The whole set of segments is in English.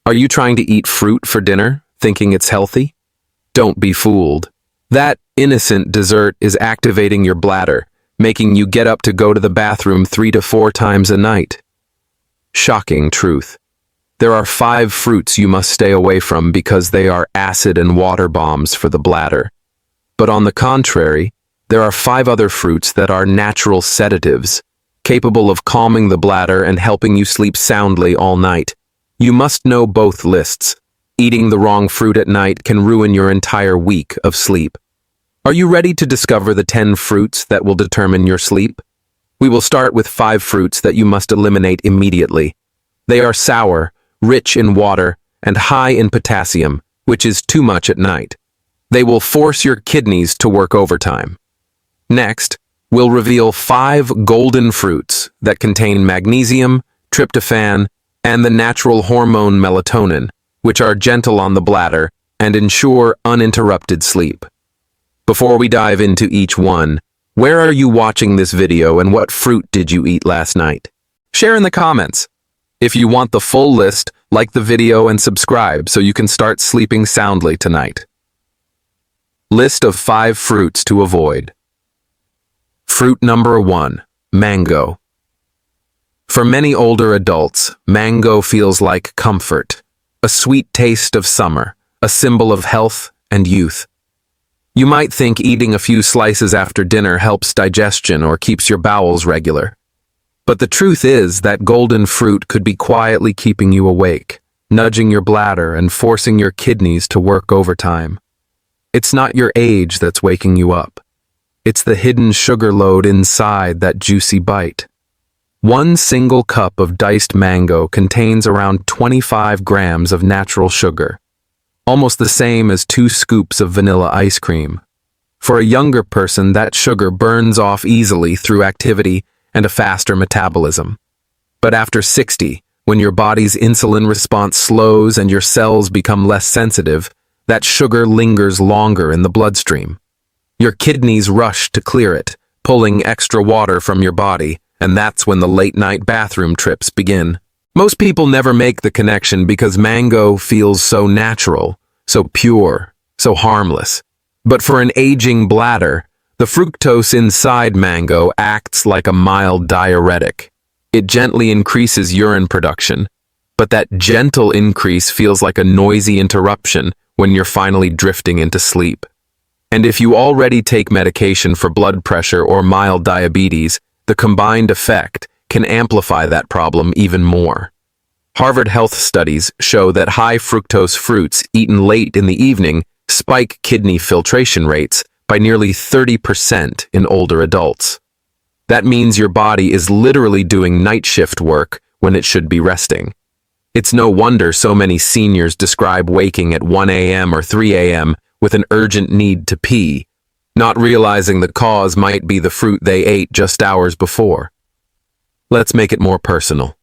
Are you trying to eat fruit for dinner, thinking it's healthy? Don't be fooled. That innocent dessert is activating your bladder, making you get up to go to the bathroom 3 to 4 times a night. Shocking truth. There are 5 fruits you must stay away from because they are acid and water bombs for the bladder. But on the contrary, there are 5 other fruits that are natural sedatives, capable of calming the bladder and helping you sleep soundly all night. You must know both lists. Eating the wrong fruit at night can ruin your entire week of sleep. Are you ready to discover the 10 fruits that will determine your sleep? We will start with 5 fruits that you must eliminate immediately. They are sour, rich in water, and high in potassium, which is too much at night. They will force your kidneys to work overtime. Next, we'll reveal 5 golden fruits that contain magnesium, tryptophan, and the natural hormone melatonin, which are gentle on the bladder and ensure uninterrupted sleep. Before we dive into each one, where are you watching this video and what fruit did you eat last night? Share in the comments. If you want the full list, like the video and subscribe so you can start sleeping soundly tonight. List of 5 fruits to avoid. Fruit number 1, mango. For many older adults, mango feels like comfort, a sweet taste of summer, a symbol of health and youth. You might think eating a few slices after dinner helps digestion or keeps your bowels regular. But the truth is that golden fruit could be quietly keeping you awake, nudging your bladder and forcing your kidneys to work overtime. It's not your age that's waking you up. It's the hidden sugar load inside that juicy bite. One single cup of diced mango contains around 25 grams of natural sugar, almost the same as 2 scoops of vanilla ice cream. For a younger person, that sugar burns off easily through activity and a faster metabolism. But after 60, when your body's insulin response slows and your cells become less sensitive, that sugar lingers longer in the bloodstream. Your kidneys rush to clear it, pulling extra water from your body, and that's when the late-night bathroom trips begin. Most people never make the connection because mango feels so natural, so pure, so harmless. But for an aging bladder, the fructose inside mango acts like a mild diuretic. It gently increases urine production, but that gentle increase feels like a noisy interruption when you're finally drifting into sleep. And if you already take medication for blood pressure or mild diabetes, the combined effect can amplify that problem even more. Harvard Health studies show that high fructose fruits eaten late in the evening spike kidney filtration rates by nearly 30% in older adults. That means your body is literally doing night shift work when it should be resting. It's no wonder so many seniors describe waking at 1 a.m. or 3 a.m. with an urgent need to pee, not realizing the cause might be the fruit they ate just hours before. Let's make it more personal.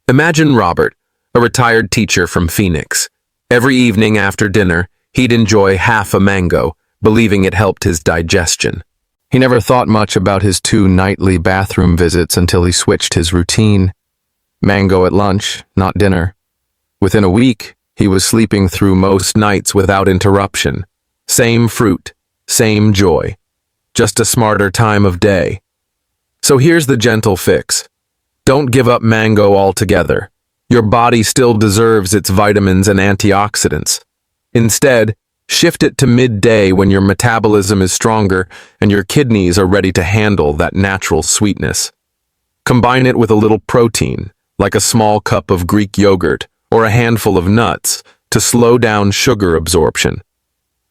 Imagine Robert, a retired teacher from Phoenix. Every evening after dinner, he'd enjoy half a mango, believing it helped his digestion. He never thought much about his 2 nightly bathroom visits until he switched his routine. Mango at lunch, not dinner. Within a week, he was sleeping through most nights without interruption. Same fruit, same joy. Just a smarter time of day. So here's the gentle fix. Don't give up mango altogether. Your body still deserves its vitamins and antioxidants. Instead, shift it to midday when your metabolism is stronger and your kidneys are ready to handle that natural sweetness. Combine it with a little protein, like a small cup of Greek yogurt or a handful of nuts, to slow down sugar absorption.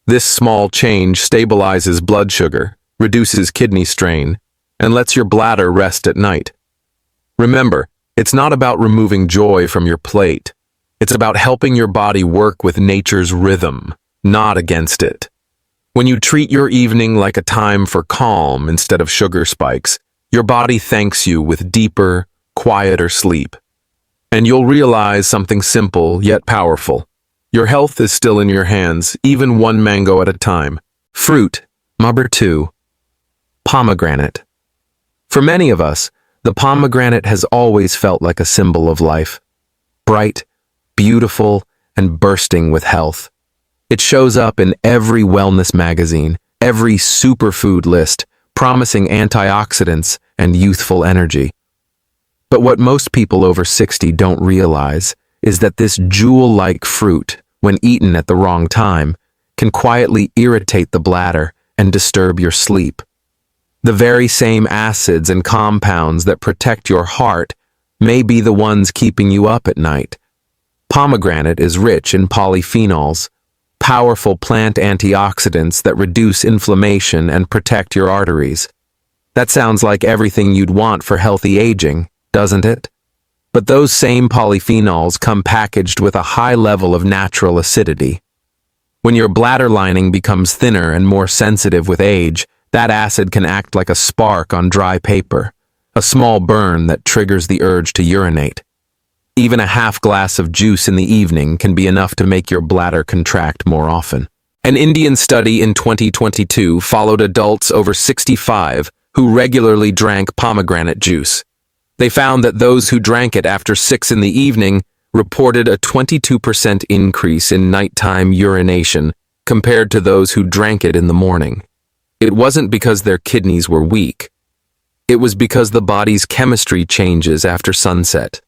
This small change stabilizes blood sugar, reduces kidney strain, and lets your bladder rest at night. Remember, it's not about removing joy from your plate. It's about helping your body work with nature's rhythm, not against it. When you treat your evening like a time for calm instead of sugar spikes, your body thanks you with deeper, quieter sleep. And you'll realize something simple yet powerful. Your health is still in your hands, even one mango at a time. Fruit, number 2. Pomegranate. For many of us, the pomegranate has always felt like a symbol of life. Bright, beautiful and bursting with health. It shows up in every wellness magazine, every superfood list, promising antioxidants and youthful energy. But what most people over 60 don't realize is that this jewel-like fruit, when eaten at the wrong time, can quietly irritate the bladder and disturb your sleep. The very same acids and compounds that protect your heart may be the ones keeping you up at night. Pomegranate is rich in polyphenols, powerful plant antioxidants that reduce inflammation and protect your arteries. That sounds like everything you'd want for healthy aging, doesn't it? But those same polyphenols come packaged with a high level of natural acidity. When your bladder lining becomes thinner and more sensitive with age, that acid can act like a spark on dry paper, a small burn that triggers the urge to urinate. Even a half glass of juice in the evening can be enough to make your bladder contract more often. An Indian study in 2022 followed adults over 65 who regularly drank pomegranate juice. They found that those who drank it after 6 in the evening reported a 22% increase in nighttime urination compared to those who drank it in the morning. It wasn't because their kidneys were weak. It was because the body's chemistry changes after sunset.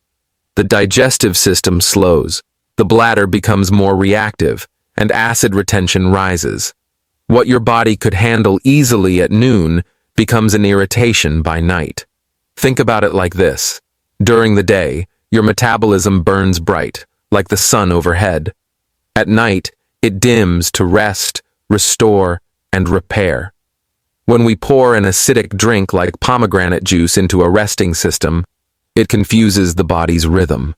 The digestive system slows, the bladder becomes more reactive, and acid retention rises. What your body could handle easily at noon becomes an irritation by night. Think about it like this. During the day, your metabolism burns bright, like the sun overhead. At night, it dims to rest, restore, and repair. When we pour an acidic drink like pomegranate juice into a resting system, it confuses the body's rhythm.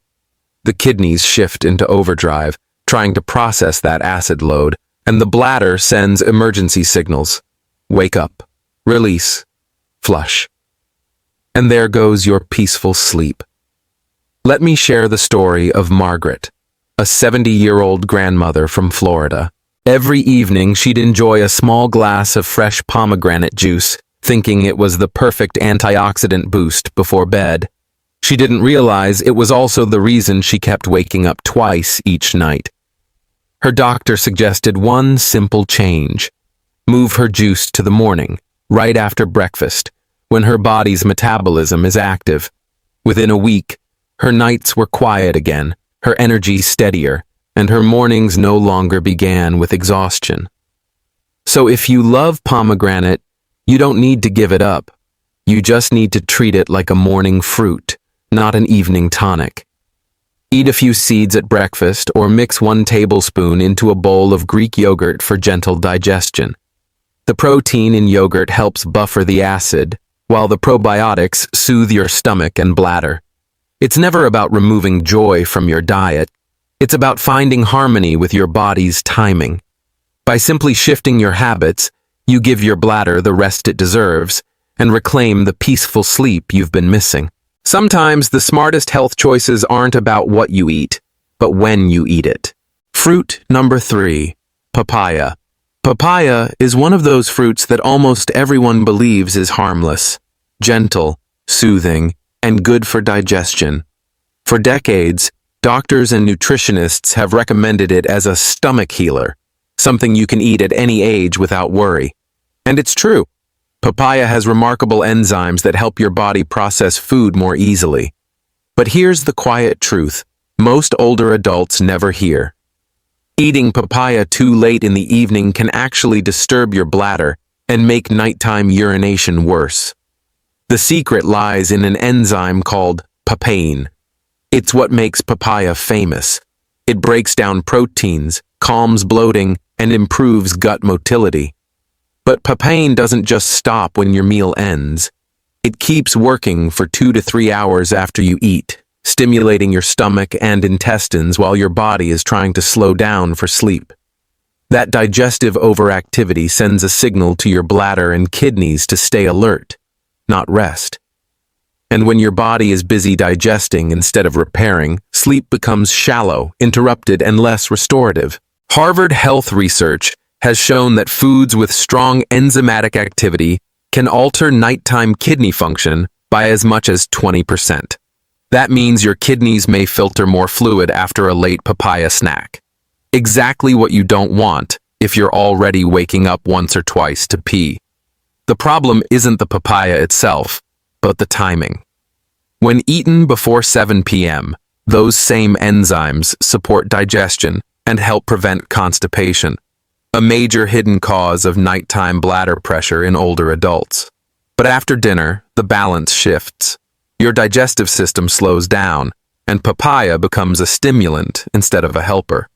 The kidneys shift into overdrive, trying to process that acid load, and the bladder sends emergency signals. Wake up, release, flush. And there goes your peaceful sleep. Let me share the story of Margaret, a 70-year-old grandmother from Florida. Every evening, she'd enjoy a small glass of fresh pomegranate juice, thinking it was the perfect antioxidant boost before bed. She didn't realize it was also the reason she kept waking up twice each night. Her doctor suggested one simple change. Move her juice to the morning, right after breakfast, when her body's metabolism is active. Within a week, her nights were quiet again, her energy steadier, and her mornings no longer began with exhaustion. So if you love pomegranate, you don't need to give it up. You just need to treat it like a morning fruit, not an evening tonic. Eat a few seeds at breakfast or mix 1 tablespoon into a bowl of Greek yogurt for gentle digestion. The protein in yogurt helps buffer the acid, while the probiotics soothe your stomach and bladder. It's never about removing joy from your diet. It's about finding harmony with your body's timing. By simply shifting your habits, you give your bladder the rest it deserves and reclaim the peaceful sleep you've been missing. Sometimes the smartest health choices aren't about what you eat, but when you eat it. Fruit number 3, papaya. Papaya is one of those fruits that almost everyone believes is harmless, gentle, soothing, and good for digestion. For decades, doctors and nutritionists have recommended it as a stomach healer, something you can eat at any age without worry. And it's true. Papaya has remarkable enzymes that help your body process food more easily. But here's the quiet truth most older adults never hear. Eating papaya too late in the evening can actually disturb your bladder and make nighttime urination worse. The secret lies in an enzyme called papain. It's what makes papaya famous. It breaks down proteins, calms bloating, and improves gut motility. But papain doesn't just stop when your meal ends. It keeps working for 2 to 3 hours after you eat, stimulating your stomach and intestines while your body is trying to slow down for sleep. That digestive overactivity sends a signal to your bladder and kidneys to stay alert, not rest. And when your body is busy digesting instead of repairing, sleep becomes shallow, interrupted, and less restorative. Harvard Health research has shown that foods with strong enzymatic activity can alter nighttime kidney function by as much as 20%. That means your kidneys may filter more fluid after a late papaya snack. Exactly what you don't want if you're already waking up once or twice to pee. The problem isn't the papaya itself, but the timing. When eaten before 7 p.m., those same enzymes support digestion and help prevent constipation, a major hidden cause of nighttime bladder pressure in older adults. But after dinner, the balance shifts. Your digestive system slows down, and papaya becomes a stimulant instead of a helper.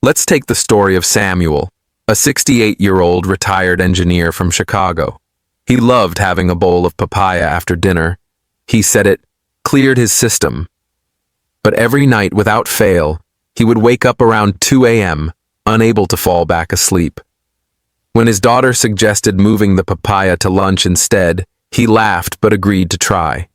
Let's take the story of Samuel, a 68-year-old retired engineer from Chicago. He loved having a bowl of papaya after dinner. He said it cleared his system. But every night without fail, he would wake up around 2 a.m., unable to fall back asleep. When his daughter suggested moving the papaya to lunch instead, he laughed but agreed to try.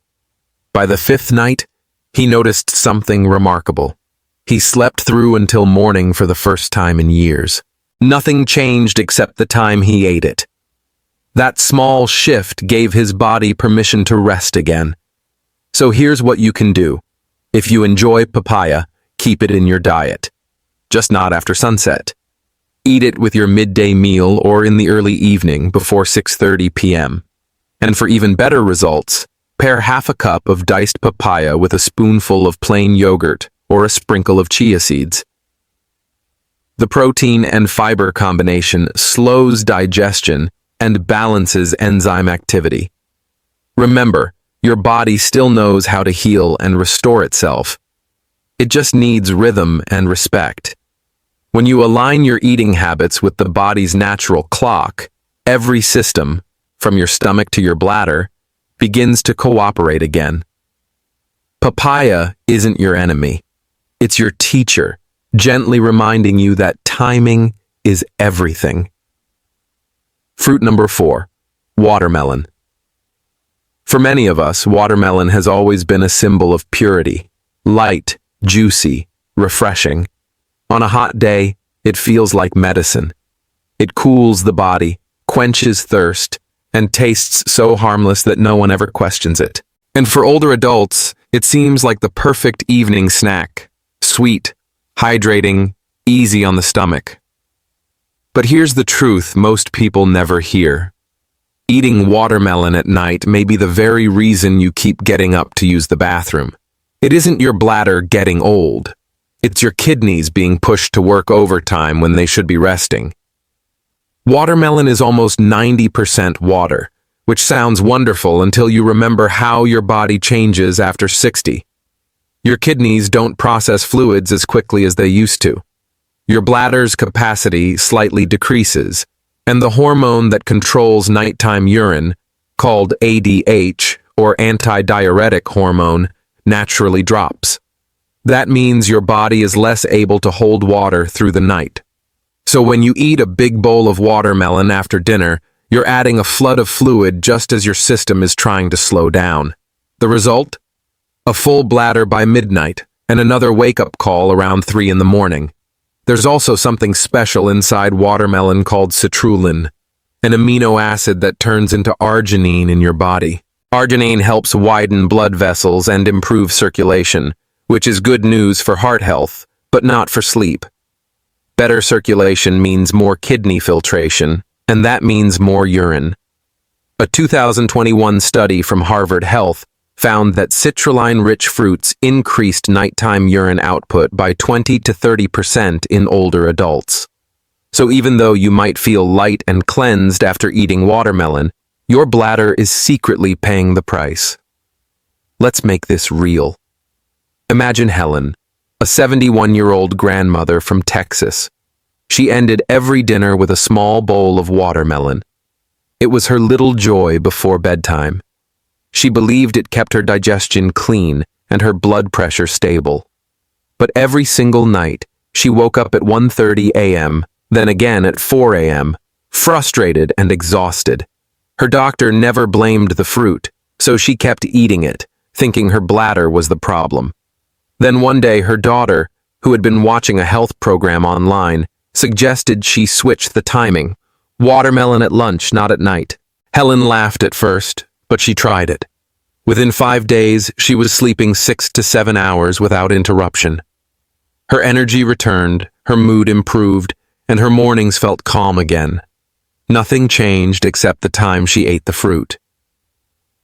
By the fifth night, he noticed something remarkable. He slept through until morning for the first time in years. Nothing changed except the time he ate it. That small shift gave his body permission to rest again. So here's what you can do. If you enjoy papaya, keep it in your diet. Just not after sunset. Eat it with your midday meal or in the early evening before 6:30 p.m. And for even better results, pair half a cup of diced papaya with a spoonful of plain yogurt or a sprinkle of chia seeds. The protein and fiber combination slows digestion and balances enzyme activity. Remember, your body still knows how to heal and restore itself. It just needs rhythm and respect. When you align your eating habits with the body's natural clock, every system, from your stomach to your bladder, begins to cooperate again. Papaya isn't your enemy. It's your teacher, gently reminding you that timing is everything. Fruit number 4, watermelon. For many of us, watermelon has always been a symbol of purity, light, juicy, refreshing. On a hot day, it feels like medicine. It cools the body, quenches thirst, and tastes so harmless that no one ever questions it. And for older adults, it seems like the perfect evening snack. Sweet, hydrating, easy on the stomach. But here's the truth most people never hear. Eating watermelon at night may be the very reason you keep getting up to use the bathroom. It isn't your bladder getting old. It's your kidneys being pushed to work overtime when they should be resting. Watermelon is almost 90% water, which sounds wonderful until you remember how your body changes after 60. Your kidneys don't process fluids as quickly as they used to. Your bladder's capacity slightly decreases, and the hormone that controls nighttime urine, called ADH, or antidiuretic hormone, naturally drops. That means your body is less able to hold water through the night. So when you eat a big bowl of watermelon after dinner, you're adding a flood of fluid just as your system is trying to slow down. The result? A full bladder by midnight, and another wake-up call around 3 in the morning. There's also something special inside watermelon called citrulline, an amino acid that turns into arginine in your body. Arginine helps widen blood vessels and improve circulation, which is good news for heart health, but not for sleep. Better circulation means more kidney filtration, and that means more urine. A 2021 study from Harvard Health found that citrulline-rich fruits increased nighttime urine output by 20 to 30% in older adults. So even though you might feel light and cleansed after eating watermelon, your bladder is secretly paying the price. Let's make this real. Imagine Helen, a 71-year-old grandmother from Texas. She ended every dinner with a small bowl of watermelon. It was her little joy before bedtime. She believed it kept her digestion clean and her blood pressure stable. But every single night, she woke up at 1:30 a.m., then again at 4 a.m., frustrated and exhausted. Her doctor never blamed the fruit, so she kept eating it, thinking her bladder was the problem. Then one day her daughter, who had been watching a health program online, suggested she switch the timing. Watermelon at lunch, not at night. Helen laughed at first, but she tried it. Within 5 days, she was sleeping 6 to 7 hours without interruption. Her energy returned, her mood improved, and her mornings felt calm again. Nothing changed except the time she ate the fruit.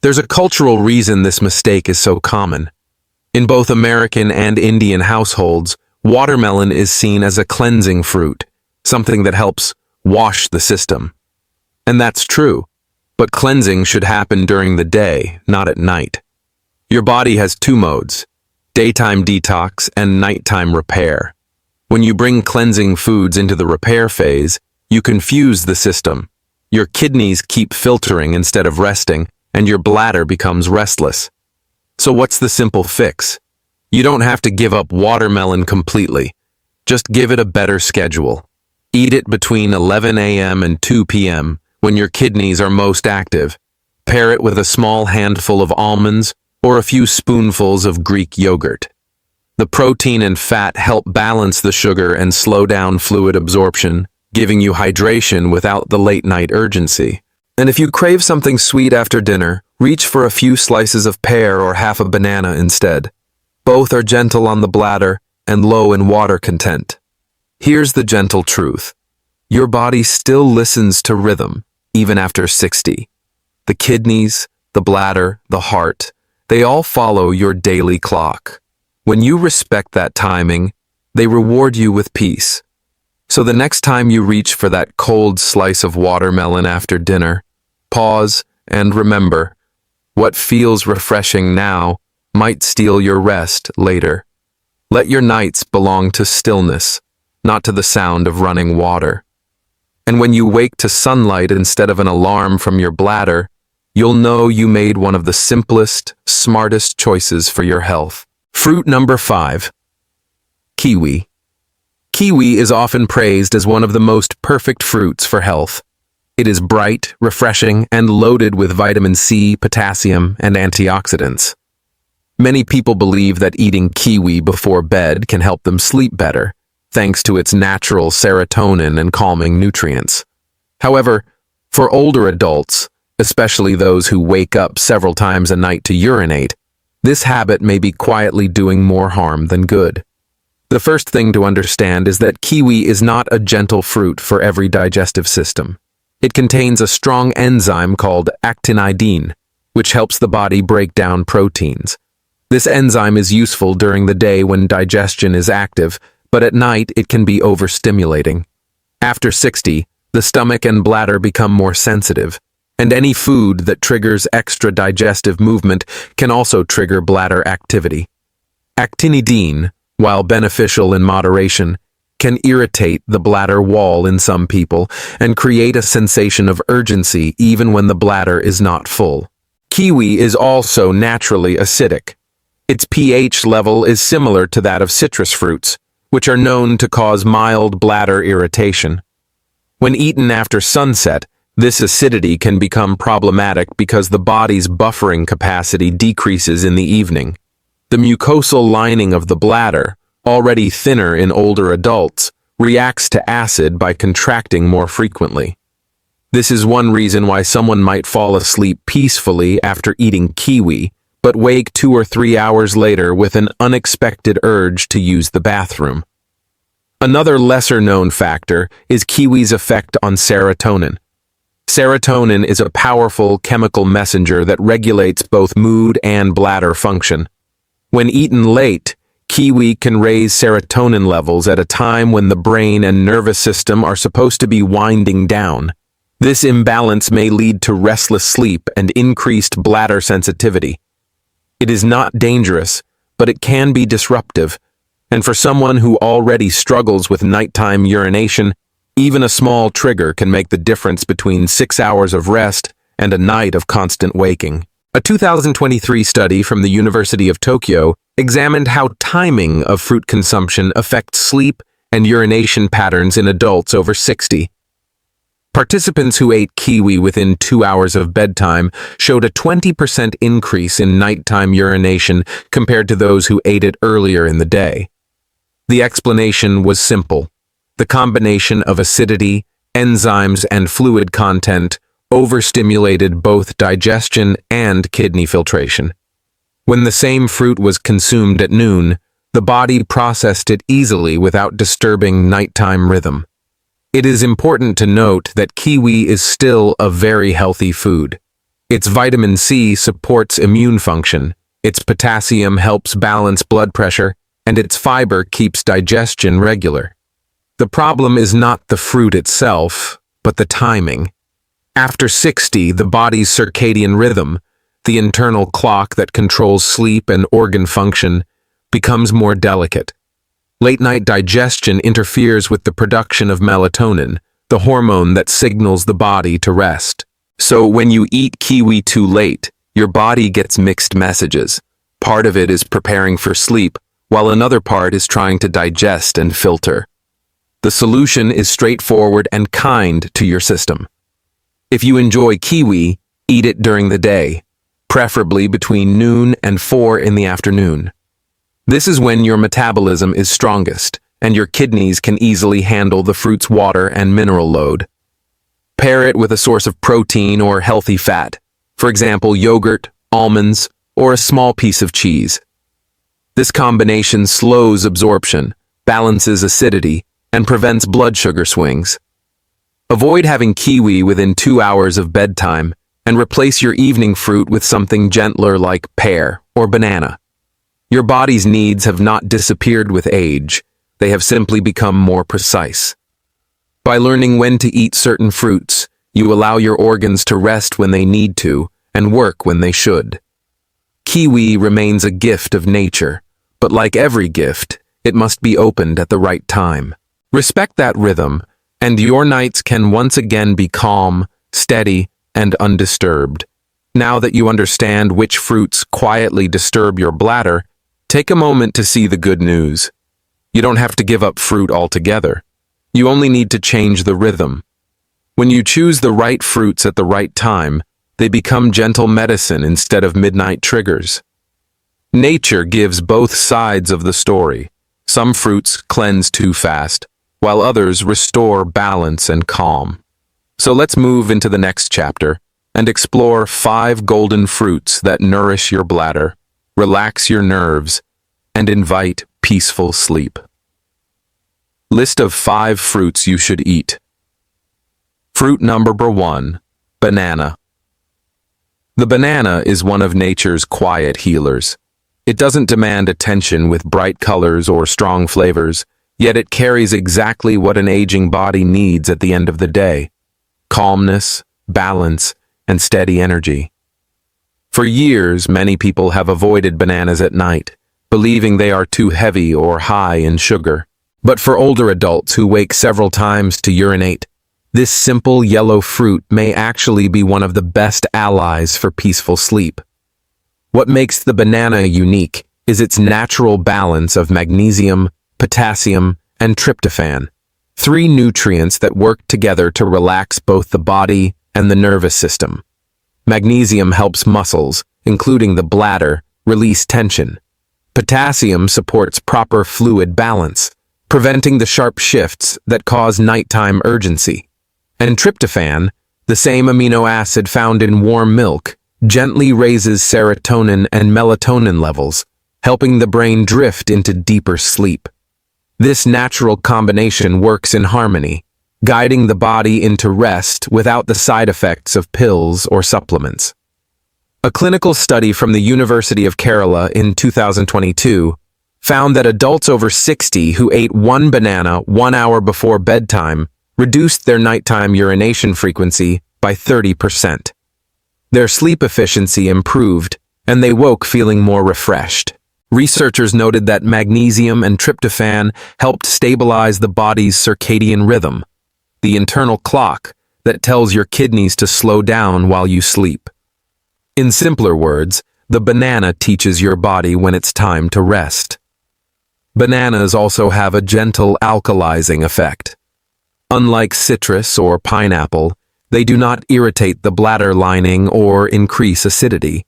There's a cultural reason this mistake is so common. In both American and Indian households, watermelon is seen as a cleansing fruit, something that helps wash the system. And that's true, but cleansing should happen during the day, not at night. Your body has two modes: daytime detox and nighttime repair. When you bring cleansing foods into the repair phase, you confuse the system. Your kidneys keep filtering instead of resting, and your bladder becomes restless. So what's the simple fix? You don't have to give up watermelon completely. Just give it a better schedule. Eat it between 11 a.m. and 2 p.m. when your kidneys are most active. Pair it with a small handful of almonds or a few spoonfuls of Greek yogurt. The protein and fat help balance the sugar and slow down fluid absorption, giving you hydration without the late-night urgency. And if you crave something sweet after dinner, reach for a few slices of pear or half a banana instead. Both are gentle on the bladder and low in water content. Here's the gentle truth. Your body still listens to rhythm, even after 60. The kidneys, the bladder, the heart, they all follow your daily clock. When you respect that timing, they reward you with peace. So the next time you reach for that cold slice of watermelon after dinner, pause and remember, what feels refreshing now might steal your rest later. Let your nights belong to stillness, not to the sound of running water. And when you wake to sunlight instead of an alarm from your bladder, you'll know you made one of the simplest, smartest choices for your health. Fruit number 5. Kiwi. Kiwi is often praised as one of the most perfect fruits for health. It is bright, refreshing, and loaded with vitamin C, potassium, and antioxidants. Many people believe that eating kiwi before bed can help them sleep better, thanks to its natural serotonin and calming nutrients. However, for older adults, especially those who wake up several times a night to urinate, this habit may be quietly doing more harm than good. The first thing to understand is that kiwi is not a gentle fruit for every digestive system. It contains a strong enzyme called actinidine, which helps the body break down proteins. This enzyme is useful during the day when digestion is active, but at night it can be overstimulating. After 60, the stomach and bladder become more sensitive, and any food that triggers extra digestive movement can also trigger bladder activity. Actinidine, while beneficial in moderation, can irritate the bladder wall in some people and create a sensation of urgency even when the bladder is not full. Kiwi is also naturally acidic. Its pH level is similar to that of citrus fruits, which are known to cause mild bladder irritation. When eaten after sunset, this acidity can become problematic because the body's buffering capacity decreases in the evening. The mucosal lining of the bladder, already thinner in older adults, reacts to acid by contracting more frequently. This is one reason why someone might fall asleep peacefully after eating kiwi, but wake 2 or 3 hours later with an unexpected urge to use the bathroom. Another lesser-known factor is kiwi's effect on serotonin. Serotonin is a powerful chemical messenger that regulates both mood and bladder function. When eaten late, kiwi can raise serotonin levels at a time when the brain and nervous system are supposed to be winding down. This imbalance may lead to restless sleep and increased bladder sensitivity. It is not dangerous, but it can be disruptive, and for someone who already struggles with nighttime urination, even a small trigger can make the difference between 6 hours of rest and a night of constant waking. A 2023 study from the University of Tokyo examined how timing of fruit consumption affects sleep and urination patterns in adults over 60. Participants who ate kiwi within 2 hours of bedtime showed a 20% increase in nighttime urination compared to those who ate it earlier in the day. The explanation was simple. The combination of acidity, enzymes, and fluid content overstimulated both digestion and kidney filtration. When the same fruit was consumed at noon, the body processed it easily without disturbing nighttime rhythm. It is important to note that kiwi is still a very healthy food. Its vitamin C supports immune function, its potassium helps balance blood pressure, and its fiber keeps digestion regular. The problem is not the fruit itself, but the timing. After 60, the body's circadian rhythm, the internal clock that controls sleep and organ function, becomes more delicate. Late-night digestion interferes with the production of melatonin, the hormone that signals the body to rest. So when you eat kiwi too late, your body gets mixed messages. Part of it is preparing for sleep, while another part is trying to digest and filter. The solution is straightforward and kind to your system. If you enjoy kiwi, eat it during the day, preferably between noon and 4 in the afternoon. This is when your metabolism is strongest, and your kidneys can easily handle the fruit's water and mineral load. Pair it with a source of protein or healthy fat, for example, yogurt, almonds, or a small piece of cheese. This combination slows absorption, balances acidity, and prevents blood sugar swings. Avoid having kiwi within 2 hours of bedtime, and replace your evening fruit with something gentler like pear or banana. Your body's needs have not disappeared with age, they have simply become more precise. By learning when to eat certain fruits, you allow your organs to rest when they need to and work when they should. Kiwi remains a gift of nature, but like every gift, it must be opened at the right time. Respect that rhythm, and your nights can once again be calm, steady, and undisturbed. Now that you understand which fruits quietly disturb your bladder, take a moment to see the good news. You don't have to give up fruit altogether. You only need to change the rhythm. When you choose the right fruits at the right time, they become gentle medicine instead of midnight triggers. Nature gives both sides of the story. Some fruits cleanse too fast, while others restore balance and calm. So let's move into the next chapter and explore 5 golden fruits that nourish your bladder, relax your nerves, and invite peaceful sleep. List of 5 fruits you should eat. Fruit number 1, banana. The banana is one of nature's quiet healers. It doesn't demand attention with bright colors or strong flavors, yet it carries exactly what an aging body needs at the end of the day: calmness, balance, and steady energy. For years, many people have avoided bananas at night, believing they are too heavy or high in sugar. But for older adults who wake several times to urinate, this simple yellow fruit may actually be one of the best allies for peaceful sleep. What makes the banana unique is its natural balance of magnesium, potassium, and tryptophan, 3 nutrients that work together to relax both the body and the nervous system. Magnesium helps muscles, including the bladder, release tension. Potassium supports proper fluid balance, preventing the sharp shifts that cause nighttime urgency. And tryptophan, the same amino acid found in warm milk, gently raises serotonin and melatonin levels, helping the brain drift into deeper sleep. This natural combination works in harmony, guiding the body into rest without the side effects of pills or supplements. A clinical study from the University of Kerala in 2022 found that adults over 60 who ate 1 banana 1 hour before bedtime reduced their nighttime urination frequency by 30%. Their sleep efficiency improved, and they woke feeling more refreshed. Researchers noted that magnesium and tryptophan helped stabilize the body's circadian rhythm, the internal clock that tells your kidneys to slow down while you sleep. In simpler words, the banana teaches your body when it's time to rest. Bananas also have a gentle alkalizing effect. Unlike citrus or pineapple, they do not irritate the bladder lining or increase acidity.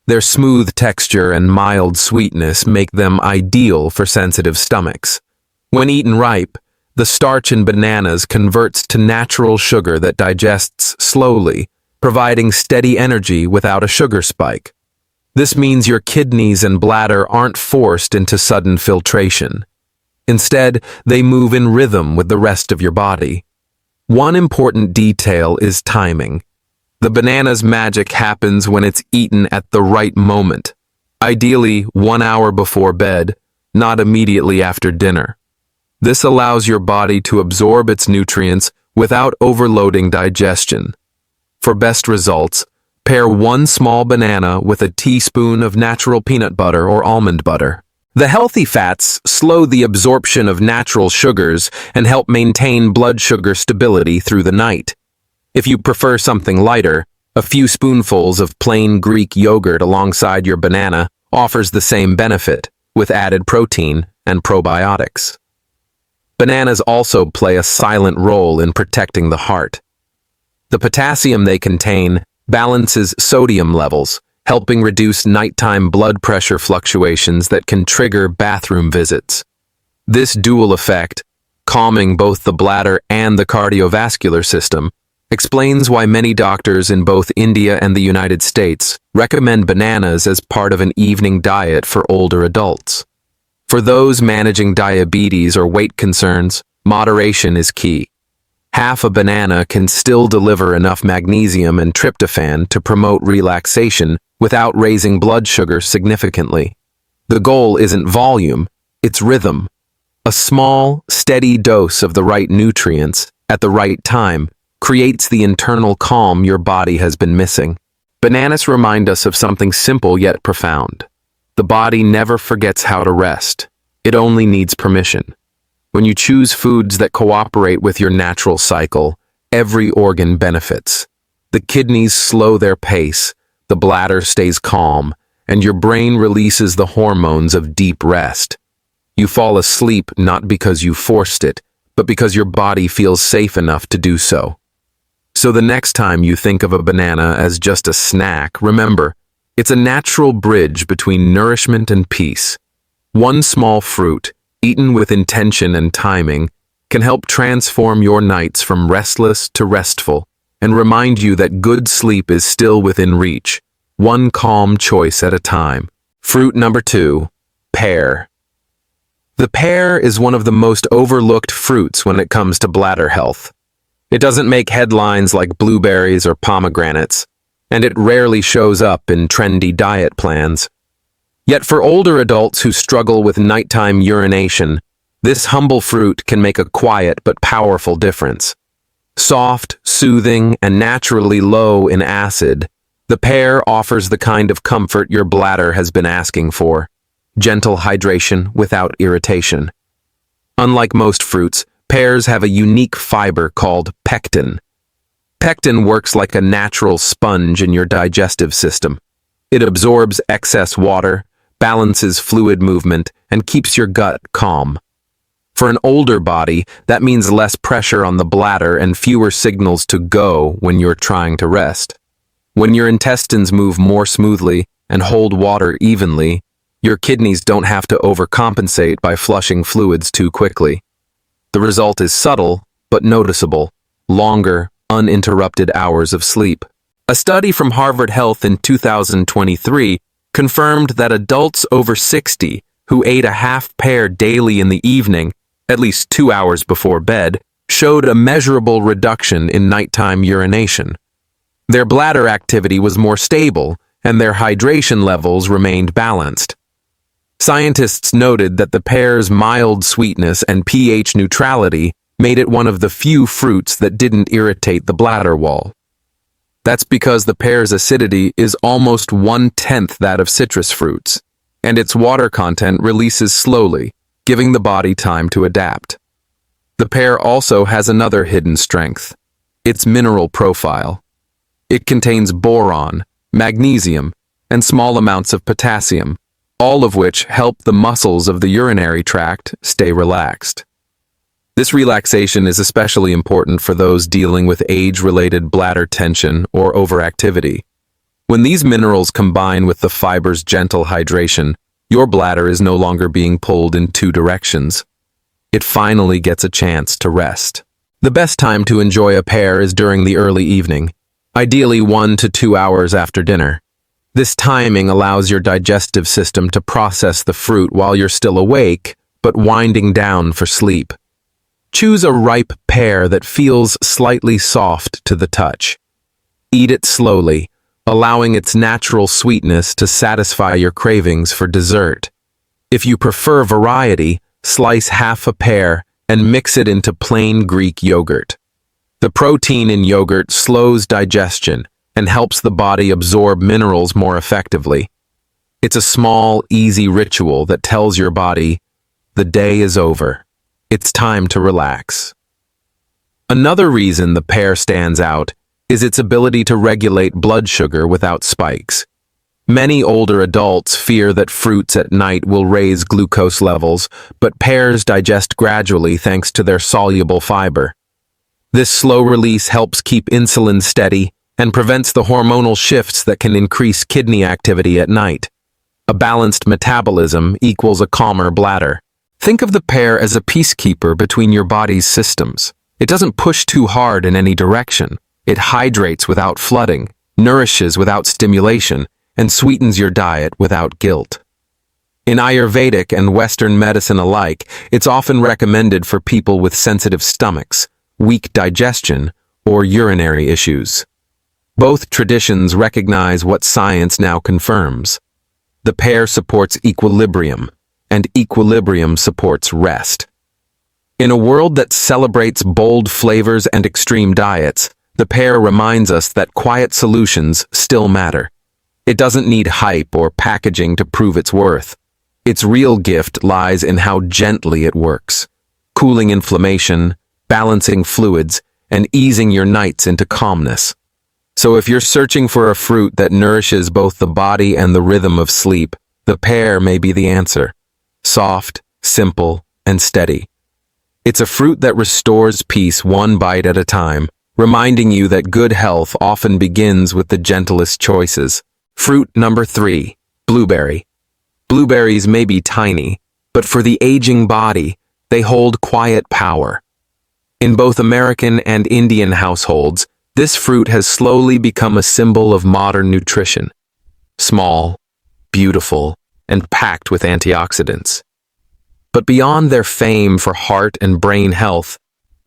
Their smooth texture and mild sweetness make them ideal for sensitive stomachs. When eaten ripe, the starch in bananas converts to natural sugar that digests slowly, providing steady energy without a sugar spike. This means your kidneys and bladder aren't forced into sudden filtration. Instead, they move in rhythm with the rest of your body. One important detail is timing. The banana's magic happens when it's eaten at the right moment, ideally 1 hour before bed, not immediately after dinner. This allows your body to absorb its nutrients without overloading digestion. For best results, pair 1 small banana with a teaspoon of natural peanut butter or almond butter. The healthy fats slow the absorption of natural sugars and help maintain blood sugar stability through the night. If you prefer something lighter, a few spoonfuls of plain Greek yogurt alongside your banana offers the same benefit, with added protein and probiotics. Bananas also play a silent role in protecting the heart. The potassium they contain balances sodium levels, helping reduce nighttime blood pressure fluctuations that can trigger bathroom visits. This dual effect, calming both the bladder and the cardiovascular system, explains why many doctors in both India and the United States recommend bananas as part of an evening diet for older adults. For those managing diabetes or weight concerns, moderation is key. Half a banana can still deliver enough magnesium and tryptophan to promote relaxation without raising blood sugar significantly. The goal isn't volume, it's rhythm. A small, steady dose of the right nutrients at the right time creates the internal calm your body has been missing. Bananas remind us of something simple yet profound. The body never forgets how to rest. It only needs permission. When you choose foods that cooperate with your natural cycle, every organ benefits. The kidneys slow their pace, the bladder stays calm, and your brain releases the hormones of deep rest. You fall asleep not because you forced it, but because your body feels safe enough to do so. So the next time you think of a banana as just a snack, remember, it's a natural bridge between nourishment and peace. One small fruit, eaten with intention and timing, can help transform your nights from restless to restful and remind you that good sleep is still within reach, one calm choice at a time. Fruit number 2, pear. The pear is one of the most overlooked fruits when it comes to bladder health. It doesn't make headlines like blueberries or pomegranates, and it rarely shows up in trendy diet plans. Yet for older adults who struggle with nighttime urination, this humble fruit can make a quiet but powerful difference. Soft, soothing, and naturally low in acid, the pear offers the kind of comfort your bladder has been asking for: gentle hydration without irritation. Unlike most fruits, pears have a unique fiber called pectin. Pectin works like a natural sponge in your digestive system. It absorbs excess water, balances fluid movement, and keeps your gut calm. For an older body, that means less pressure on the bladder and fewer signals to go when you're trying to rest. When your intestines move more smoothly and hold water evenly, your kidneys don't have to overcompensate by flushing fluids too quickly. The result is subtle but noticeable: longer, uninterrupted hours of sleep. A study from Harvard Health in 2023 confirmed that adults over 60 who ate a half pear daily in the evening, at least 2 hours before bed, showed a measurable reduction in nighttime urination. Their bladder activity was more stable, and their hydration levels remained balanced. Scientists noted that the pear's mild sweetness and pH neutrality made it one of the few fruits that didn't irritate the bladder wall. That's because the pear's acidity is almost 1/10 that of citrus fruits, and its water content releases slowly, giving the body time to adapt. The pear also has another hidden strength: its mineral profile. It contains boron, magnesium, and small amounts of potassium, all of which help the muscles of the urinary tract stay relaxed. This relaxation is especially important for those dealing with age-related bladder tension or overactivity. When these minerals combine with the fiber's gentle hydration, your bladder is no longer being pulled in two directions. It finally gets a chance to rest. The best time to enjoy a pear is during the early evening. ideally 1 to 2 hours after dinner. This timing allows your digestive system to process the fruit while you're still awake, but winding down for sleep. Choose a ripe pear that feels slightly soft to the touch. Eat it slowly, allowing its natural sweetness to satisfy your cravings for dessert. If you prefer variety, slice half a pear and mix it into plain Greek yogurt. The protein in yogurt slows digestion and helps the body absorb minerals more effectively. It's a small, easy ritual that tells your body, the day is over. It's time to relax. Another reason the pear stands out is its ability to regulate blood sugar without spikes. Many older adults fear that fruits at night will raise glucose levels, but pears digest gradually thanks to their soluble fiber. This slow release helps keep insulin steady and prevents the hormonal shifts that can increase kidney activity at night. A balanced metabolism equals a calmer bladder. Think of the pear as a peacekeeper between your body's systems. It doesn't push too hard in any direction. It hydrates without flooding, nourishes without stimulation, and sweetens your diet without guilt. In Ayurvedic and Western medicine alike, it's often recommended for people with sensitive stomachs, weak digestion, or urinary issues. Both traditions recognize what science now confirms. The pear supports equilibrium, and equilibrium supports rest. In a world that celebrates bold flavors and extreme diets, the pear reminds us that quiet solutions still matter. It doesn't need hype or packaging to prove its worth. Its real gift lies in how gently it works, cooling inflammation, balancing fluids, and easing your nights into calmness. So if you're searching for a fruit that nourishes both the body and the rhythm of sleep, the pear may be the answer. Soft, simple, and steady. It's a fruit that restores peace one bite at a time, reminding you that good health often begins with the gentlest choices. Fruit number 3, blueberry. Blueberries may be tiny, but for the aging body, they hold quiet power. In both American and Indian households, this fruit has slowly become a symbol of modern nutrition. Small, beautiful, and packed with antioxidants. But beyond their fame for heart and brain health,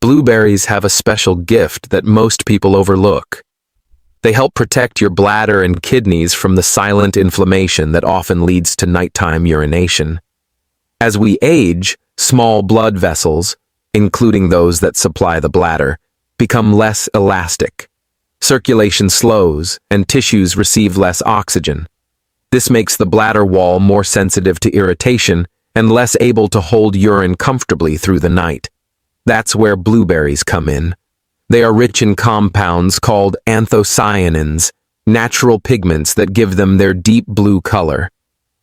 blueberries have a special gift that most people overlook. They help protect your bladder and kidneys from the silent inflammation that often leads to nighttime urination. As we age, small blood vessels, including those that supply the bladder, become less elastic. Circulation slows, and tissues receive less oxygen. This makes the bladder wall more sensitive to irritation and less able to hold urine comfortably through the night. That's where blueberries come in. They are rich in compounds called anthocyanins, natural pigments that give them their deep blue color.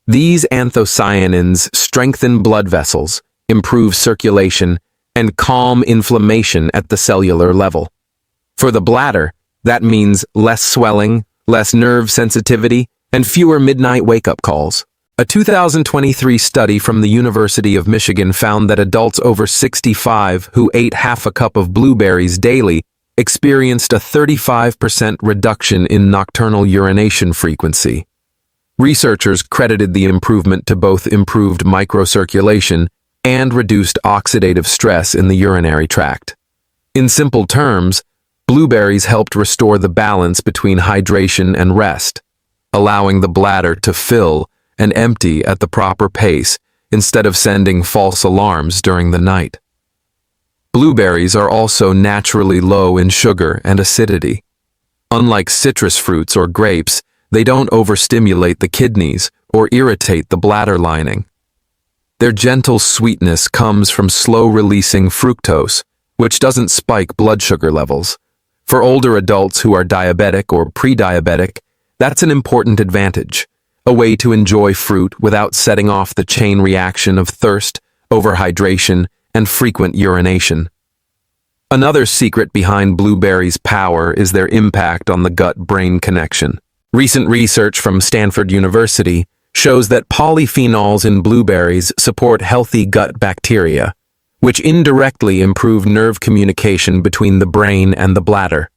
These anthocyanins strengthen blood vessels, improve circulation, and calm inflammation at the cellular level. For the bladder, that means less swelling, less nerve sensitivity, and fewer midnight wake-up calls. A 2023 study from the University of Michigan found that adults over 65 who ate half a cup of blueberries daily experienced a 35% reduction in nocturnal urination frequency. Researchers credited the improvement to both improved microcirculation and reduced oxidative stress in the urinary tract. In simple terms, blueberries helped restore the balance between hydration and rest, allowing the bladder to fill and empty at the proper pace instead of sending false alarms during the night. Blueberries are also naturally low in sugar and acidity. Unlike citrus fruits or grapes, they don't overstimulate the kidneys or irritate the bladder lining. Their gentle sweetness comes from slow-releasing fructose, which doesn't spike blood sugar levels. For older adults who are diabetic or pre-diabetic, that's an important advantage, a way to enjoy fruit without setting off the chain reaction of thirst, overhydration, and frequent urination. Another secret behind blueberries' power is their impact on the gut-brain connection. Recent research from Stanford University shows that polyphenols in blueberries support healthy gut bacteria, which indirectly improve nerve communication between the brain and the bladder.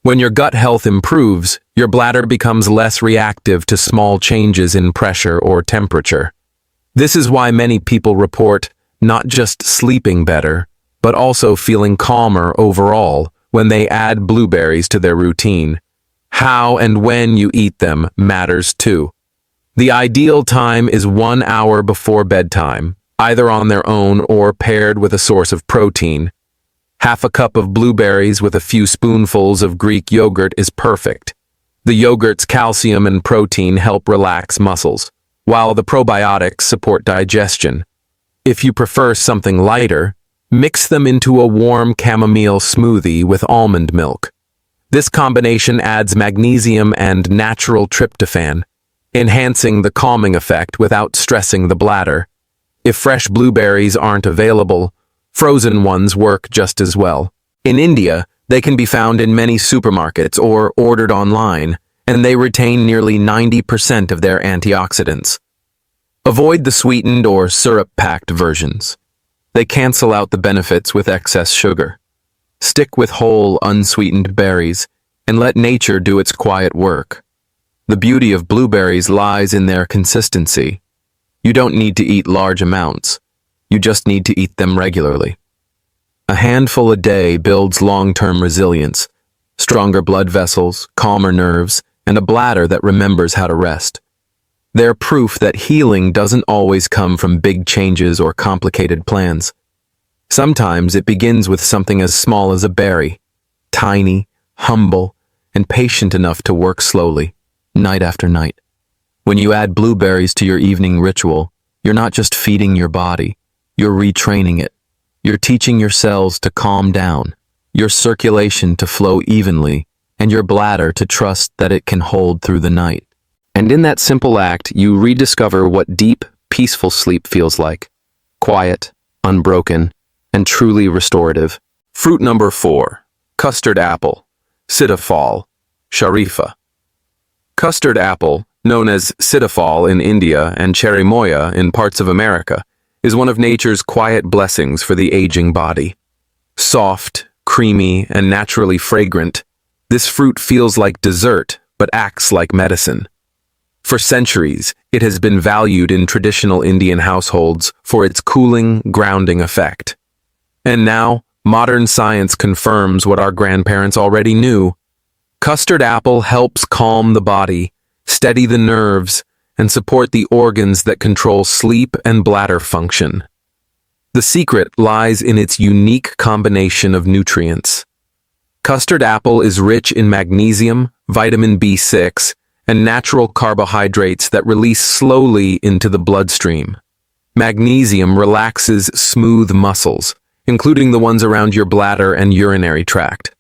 When your gut health improves, your bladder becomes less reactive to small changes in pressure or temperature. This is why many people report not just sleeping better, but also feeling calmer overall when they add blueberries to their routine. How and when you eat them matters too. The ideal time is 1 hour before bedtime, either on their own or paired with a source of protein. Half a cup of blueberries with a few spoonfuls of Greek yogurt is perfect. The yogurt's calcium and protein help relax muscles, while the probiotics support digestion. If you prefer something lighter, mix them into a warm chamomile smoothie with almond milk. This combination adds magnesium and natural tryptophan, enhancing the calming effect without stressing the bladder. If fresh blueberries aren't available, frozen ones work just as well. In India, they can be found in many supermarkets or ordered online, and they retain nearly 90% of their antioxidants. Avoid the sweetened or syrup-packed versions. They cancel out the benefits with excess sugar. Stick with whole, unsweetened berries, and let nature do its quiet work. The beauty of blueberries lies in their consistency. You don't need to eat large amounts. You just need to eat them regularly. A handful a day builds long-term resilience, stronger blood vessels, calmer nerves, and a bladder that remembers how to rest. They're proof that healing doesn't always come from big changes or complicated plans. Sometimes it begins with something as small as a berry, tiny, humble, and patient enough to work slowly, night after night. When you add blueberries to your evening ritual, you're not just feeding your body, you're retraining it. You're teaching your cells to calm down, your circulation to flow evenly, and your bladder to trust that it can hold through the night. And in that simple act, you rediscover what deep, peaceful sleep feels like. Quiet, unbroken, and truly restorative. Fruit number 4, custard apple, sitafal, sharifa. Custard apple, known as sitafal in India and cherimoya in parts of America, is one of nature's quiet blessings for the aging body. Soft, creamy, and naturally fragrant, this fruit feels like dessert but acts like medicine. For centuries, it has been valued in traditional Indian households for its cooling, grounding effect. And now, modern science confirms what our grandparents already knew. Custard apple helps calm the body, steady the nerves, and support the organs that control sleep and bladder function. The secret lies in its unique combination of nutrients. Custard apple is rich in magnesium, vitamin B6, and natural carbohydrates that release slowly into the bloodstream. Magnesium relaxes smooth muscles, including the ones around your bladder and urinary tract.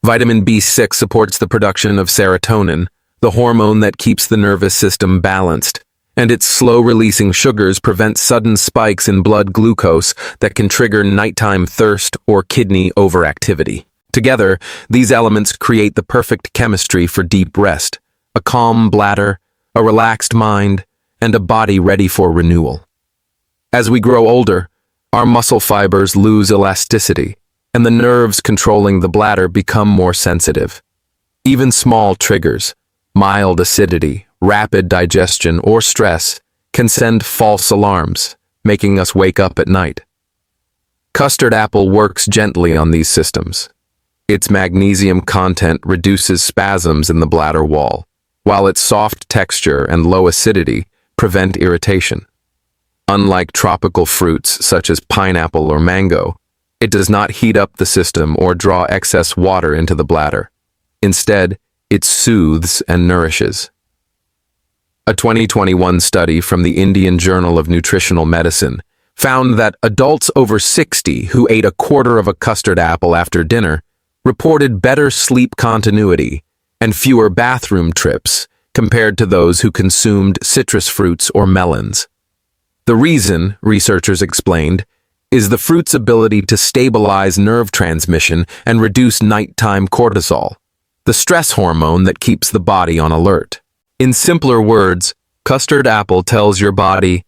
Vitamin B6 supports the production of serotonin, the hormone that keeps the nervous system balanced, and its slow-releasing sugars prevent sudden spikes in blood glucose that can trigger nighttime thirst or kidney overactivity. Together, these elements create the perfect chemistry for deep rest, a calm bladder, a relaxed mind, and a body ready for renewal. As we grow older, our muscle fibers lose elasticity, and the nerves controlling the bladder become more sensitive. Even small triggers, mild acidity, rapid digestion, or stress can send false alarms, making us wake up at night. Custard apple works gently on these systems. Its magnesium content reduces spasms in the bladder wall, while its soft texture and low acidity prevent irritation. Unlike tropical fruits such as pineapple or mango, it does not heat up the system or draw excess water into the bladder. Instead, it soothes and nourishes. A 2021 study from the Indian Journal of Nutritional Medicine found that adults over 60 who ate a quarter of a custard apple after dinner reported better sleep continuity and fewer bathroom trips compared to those who consumed citrus fruits or melons. The reason, researchers explained, is the fruit's ability to stabilize nerve transmission and reduce nighttime cortisol, the stress hormone that keeps the body on alert. In simpler words, custard apple tells your body,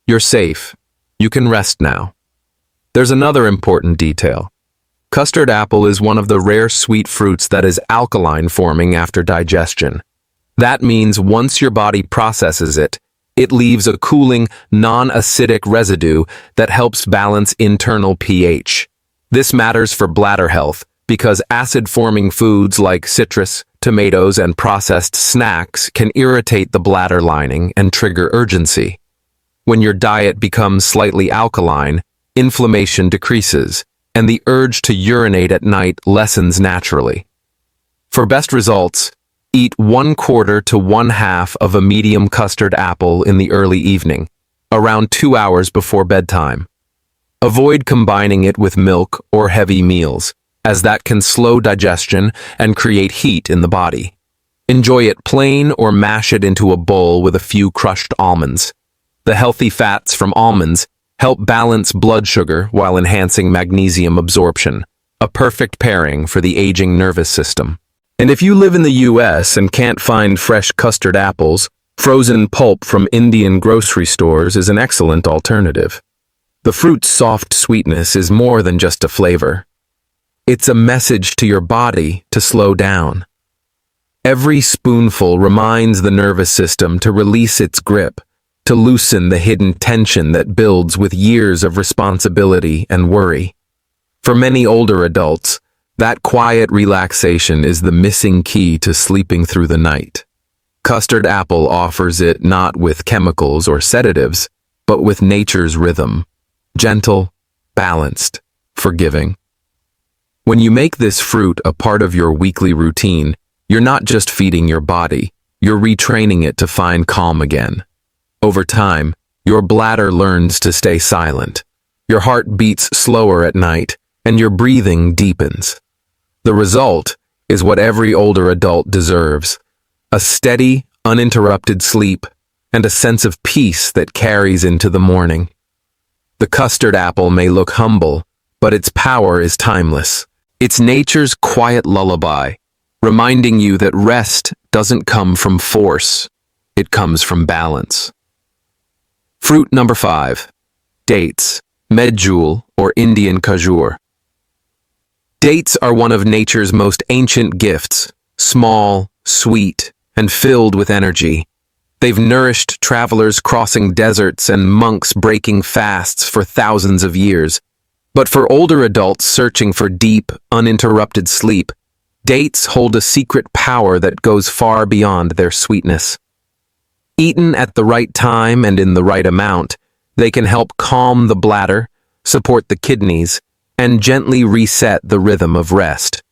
"You're safe. You can rest now." There's another important detail. Custard apple is one of the rare sweet fruits that is alkaline forming after digestion. That means once your body processes it, it leaves a cooling, non-acidic residue that helps balance internal pH. This matters for bladder health because acid-forming foods like citrus, tomatoes, and processed snacks can irritate the bladder lining and trigger urgency. When your diet becomes slightly alkaline, inflammation decreases, and the urge to urinate at night lessens naturally. For best results, eat 1/4 to 1/2 of a medium custard apple in the early evening, around 2 hours before bedtime. Avoid combining it with milk or heavy meals, as that can slow digestion and create heat in the body. Enjoy it plain or mash it into a bowl with a few crushed almonds. The healthy fats from almonds help balance blood sugar while enhancing magnesium absorption, a perfect pairing for the aging nervous system. And if you live in the US and can't find fresh custard apples, frozen pulp from Indian grocery stores is an excellent alternative. The fruit's soft sweetness is more than just a flavor. It's a message to your body to slow down. Every spoonful reminds the nervous system to release its grip, to loosen the hidden tension that builds with years of responsibility and worry. For many older adults, that quiet relaxation is the missing key to sleeping through the night. Custard apple offers it not with chemicals or sedatives, but with nature's rhythm. Gentle, balanced, forgiving. When you make this fruit a part of your weekly routine, you're not just feeding your body, you're retraining it to find calm again. Over time, your bladder learns to stay silent. Your heart beats slower at night, and your breathing deepens. The result is what every older adult deserves: a steady, uninterrupted sleep and a sense of peace that carries into the morning. The custard apple may look humble, but its power is timeless. It's nature's quiet lullaby, reminding you that rest doesn't come from force, it comes from balance. Fruit number 5. Dates, medjool or Indian khajur. Dates are one of nature's most ancient gifts, small, sweet, and filled with energy. They've nourished travelers crossing deserts and monks breaking fasts for thousands of years. But for older adults searching for deep, uninterrupted sleep, dates hold a secret power that goes far beyond their sweetness. Eaten at the right time and in the right amount, they can help calm the bladder, support the kidneys, and gently reset the rhythm of rest.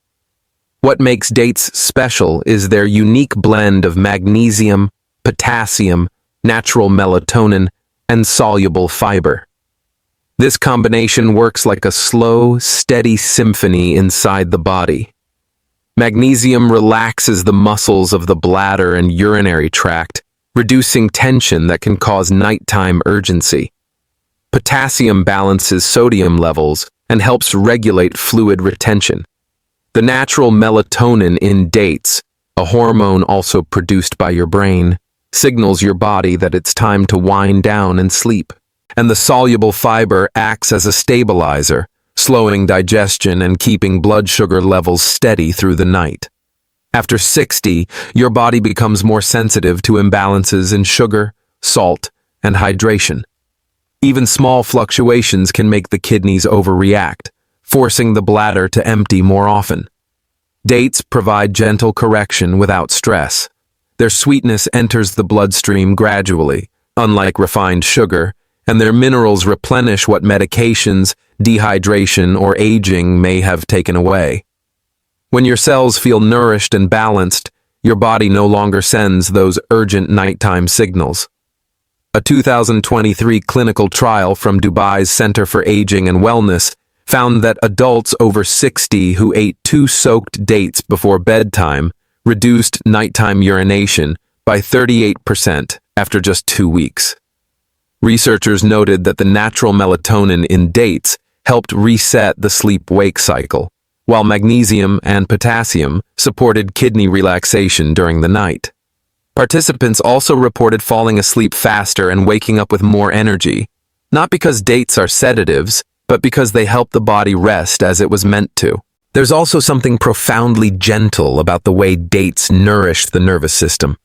What makes dates special is their unique blend of magnesium, potassium, natural melatonin, and soluble fiber. This combination works like a slow, steady symphony inside the body. Magnesium relaxes the muscles of the bladder and urinary tract, reducing tension that can cause nighttime urgency. Potassium balances sodium levels and helps regulate fluid retention. The natural melatonin in dates, a hormone also produced by your brain, signals your body that it's time to wind down and sleep. And the soluble fiber acts as a stabilizer, slowing digestion and keeping blood sugar levels steady through the night. After 60, your body becomes more sensitive to imbalances in sugar, salt, and hydration. Even small fluctuations can make the kidneys overreact, forcing the bladder to empty more often. Dates provide gentle correction without stress. Their sweetness enters the bloodstream gradually, unlike refined sugar, and their minerals replenish what medications, dehydration, or aging may have taken away. When your cells feel nourished and balanced, your body no longer sends those urgent nighttime signals. A 2023 clinical trial from Dubai's Center for Aging and Wellness found that adults over 60 who ate 2 soaked dates before bedtime reduced nighttime urination by 38% after just 2 weeks. Researchers noted that the natural melatonin in dates helped reset the sleep-wake cycle, while magnesium and potassium supported kidney relaxation during the night. Participants also reported falling asleep faster and waking up with more energy, not because dates are sedatives, but because they help the body rest as it was meant to. There's also something profoundly gentle about the way dates nourish the nervous system.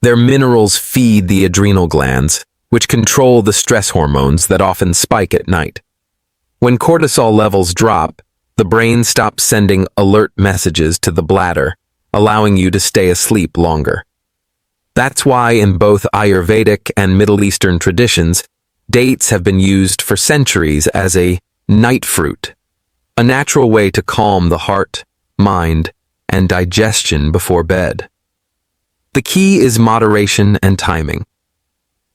Their minerals feed the adrenal glands, which control the stress hormones that often spike at night. When cortisol levels drop, the brain stops sending alert messages to the bladder, allowing you to stay asleep longer. That's why in both Ayurvedic and Middle Eastern traditions, dates have been used for centuries as a night fruit, a natural way to calm the heart, mind, and digestion before bed. The key is moderation and timing.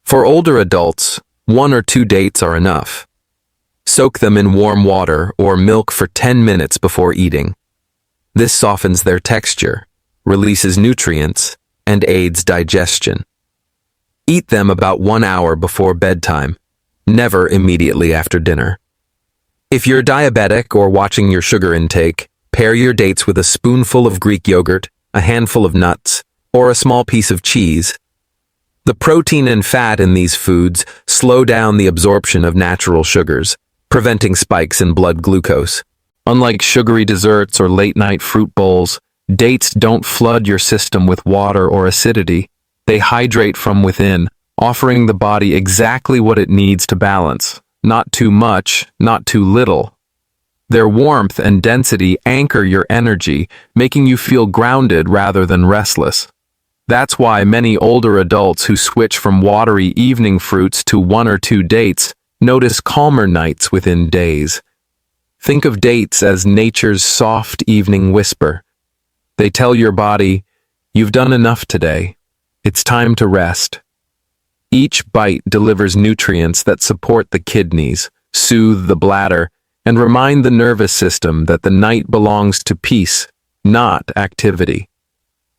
For older adults, 1 or 2 dates are enough. Soak them in warm water or milk for 10 minutes before eating. This softens their texture, releases nutrients, and aids digestion. Eat them about 1 hour before bedtime, never immediately after dinner. If you're diabetic or watching your sugar intake, pair your dates with a spoonful of Greek yogurt, a handful of nuts, or a small piece of cheese. The protein and fat in these foods slow down the absorption of natural sugars, preventing spikes in blood glucose. Unlike sugary desserts or late-night fruit bowls, dates don't flood your system with water or acidity. They hydrate from within, offering the body exactly what it needs to balance. Not too much, not too little. Their warmth and density anchor your energy, making you feel grounded rather than restless. That's why many older adults who switch from watery evening fruits to 1 or 2 dates notice calmer nights within days. Think of dates as nature's soft evening whisper. They tell your body, "You've done enough today. It's time to rest." Each bite delivers nutrients that support the kidneys, soothe the bladder, and remind the nervous system that the night belongs to peace, not activity.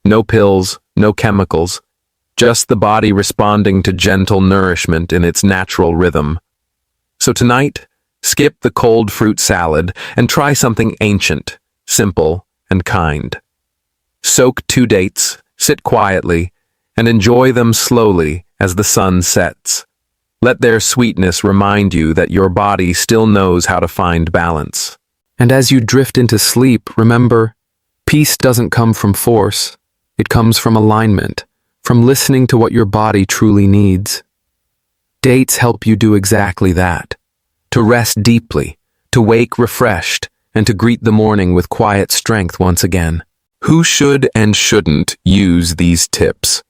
No pills, no chemicals, just the body responding to gentle nourishment in its natural rhythm. So tonight, skip the cold fruit salad and try something ancient, simple, and kind. Soak 2 dates, sit quietly, and enjoy them slowly as the sun sets. Let their sweetness remind you that your body still knows how to find balance. And as you drift into sleep, remember, peace doesn't come from force. It comes from alignment, from listening to what your body truly needs. Dates help you do exactly that. To rest deeply, to wake refreshed, and to greet the morning with quiet strength once again. Who should and shouldn't use these tips?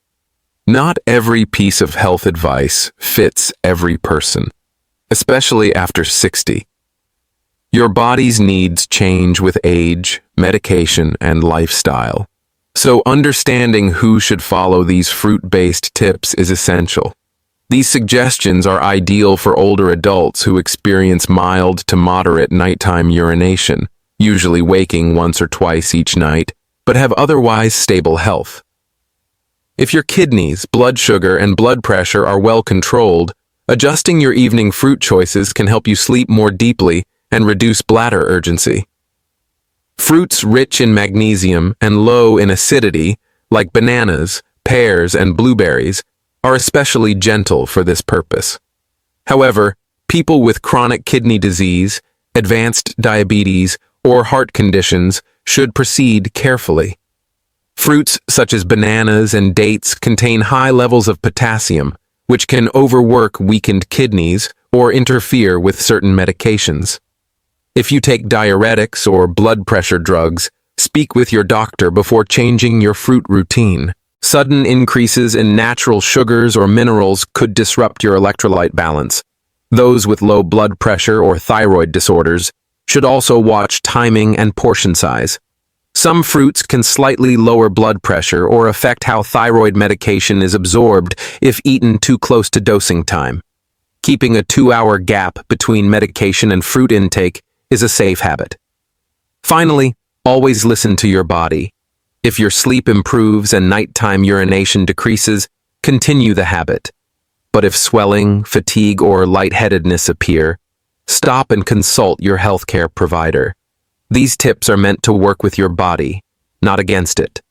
Not every piece of health advice fits every person, especially after 60. Your body's needs change with age, medication, and lifestyle. So understanding who should follow these fruit-based tips is essential. These suggestions are ideal for older adults who experience mild to moderate nighttime urination, usually waking once or twice each night, but have otherwise stable health. If your kidneys, blood sugar, and blood pressure are well controlled, adjusting your evening fruit choices can help you sleep more deeply and reduce bladder urgency. Fruits rich in magnesium and low in acidity, like bananas, pears, and blueberries, are especially gentle for this purpose. However, people with chronic kidney disease, advanced diabetes, or heart conditions should proceed carefully. Fruits such as bananas and dates contain high levels of potassium, which can overwork weakened kidneys or interfere with certain medications. If you take diuretics or blood pressure drugs, speak with your doctor before changing your fruit routine. Sudden increases in natural sugars or minerals could disrupt your electrolyte balance. Those with low blood pressure or thyroid disorders should also watch timing and portion size. Some fruits can slightly lower blood pressure or affect how thyroid medication is absorbed if eaten too close to dosing time. Keeping a 2-hour gap between medication and fruit intake is a safe habit. Finally, always listen to your body. If your sleep improves and nighttime urination decreases, continue the habit. But if swelling, fatigue, or lightheadedness appear, stop and consult your healthcare provider. These tips are meant to work with your body, not against it.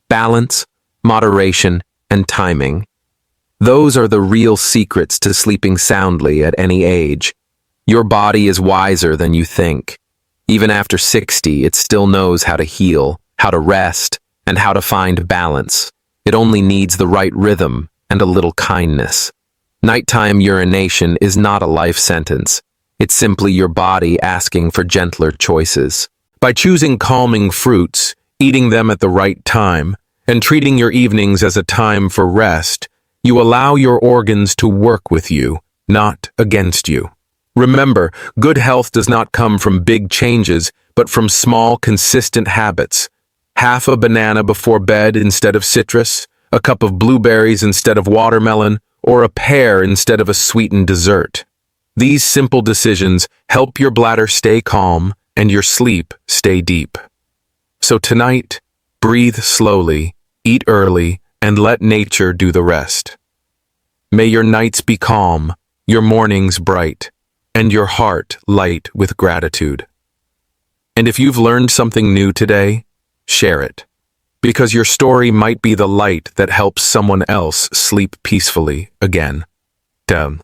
Balance, moderation, and timing. Those are the real secrets to sleeping soundly at any age. Your body is wiser than you think. Even after 60, it still knows how to heal, how to rest, and how to find balance. It only needs the right rhythm and a little kindness. Nighttime urination is not a life sentence. It's simply your body asking for gentler choices. By choosing calming fruits, eating them at the right time, and treating your evenings as a time for rest, you allow your organs to work with you, not against you. Remember, good health does not come from big changes, but from small, consistent habits. Half a banana before bed instead of citrus, a cup of blueberries instead of watermelon, or a pear instead of a sweetened dessert. These simple decisions help your bladder stay calm and your sleep stay deep. So tonight, breathe slowly, eat early, and let nature do the rest. May your nights be calm, your mornings bright, and your heart light with gratitude. And if you've learned something new today, share it, because your story might be the light that helps someone else sleep peacefully again. Done.